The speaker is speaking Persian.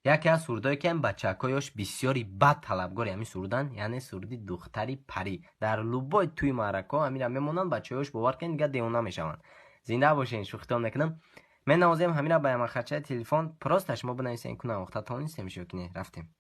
یکی از سرودایی که هم بچه‌هاش بسیاری بد طلبگاری همین سرودن، یعنی سرودی دختری پری در لوبای توی معرکا همین هم میمونن، بچه‌هاش باور کن دیگه دیوانه میشون. زنده باشین، شوخیتون نکنم. من نوازم همین را به خرچه تلفن پراستش ما بنویسین کنه وقتا تا نیست میشه کنه رفتیم.